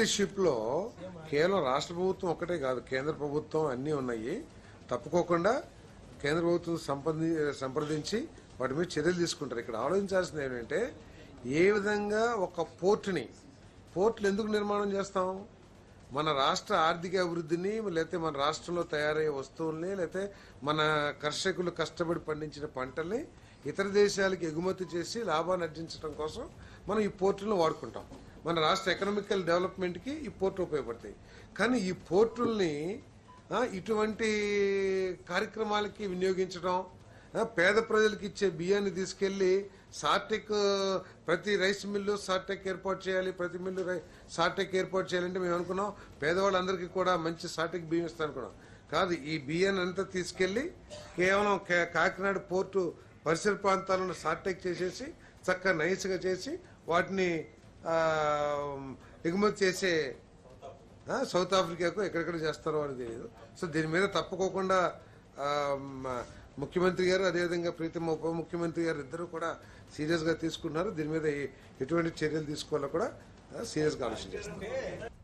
Partnership లో కేవలం రాష్ట్ర ప్రభుత్వం ఒకటే కాదు, కేంద్ర ప్రభుత్వం అన్నీ ఉన్నాయి. తప్పుకోకుండా కేంద్ర ప్రభుత్వం సంప్రదించి వాటి మీద చర్యలు తీసుకుంటారు. ఇక్కడ ఆలోచించాల్సింది ఏంటంటే, ఏ విధంగా ఒక పోర్టులు ఎందుకు నిర్మాణం చేస్తాం? మన రాష్ట్ర ఆర్థిక అభివృద్ధిని, లేకపోతే మన రాష్ట్రంలో తయారయ్యే వస్తువుల్ని, లేకపోతే మన కర్షకులు కష్టపడి పండించిన పంటల్ని ఇతర దేశాలకు ఎగుమతి చేసి లాభాన్ని ఆర్జించడం కోసం మనం ఈ పోర్టులను వాడుకుంటాం. మన రాష్ట్ర ఎకనామికల్ డెవలప్మెంట్కి ఈ పోర్టు ఉపయోగపడతాయి. కానీ ఈ పోర్టుల్ని ఇటువంటి కార్యక్రమాలకి వినియోగించడం, పేద ప్రజలకు ఇచ్చే బియ్యాన్ని తీసుకెళ్లి సార్టెక్, ప్రతి రైస్ మిల్లు సార్టెక్ ఏర్పాటు చేయాలి, ప్రతి మిల్లు సార్టెక్ ఏర్పాటు చేయాలంటే మేము అనుకున్నాం పేదవాళ్ళందరికీ కూడా మంచి సార్టెక్ బియ్యం ఇస్తాం అనుకున్నాం. కాదు, ఈ బియ్యాన్ని అంతా తీసుకెళ్లి కేవలం కాకినాడ పోర్టు పరిసర ప్రాంతాలను సార్టెక్ చేసేసి చక్కగా నైస్గా చేసి వాటిని ఎగుమతి చేసే సౌత్ ఆఫ్రికాకు ఎక్కడెక్కడ చేస్తారో అని తెలియదు. సో దీని మీద తప్పుకోకుండా ముఖ్యమంత్రి గారు, అదేవిధంగా ప్రీతమ ఉప ముఖ్యమంత్రి గారు ఇద్దరు కూడా సీరియస్ గా తీసుకున్నారు. దీని మీద ఎటువంటి చర్యలు తీసుకోవాలో కూడా సీరియస్ గా ఆలోచన చేస్తున్నారు.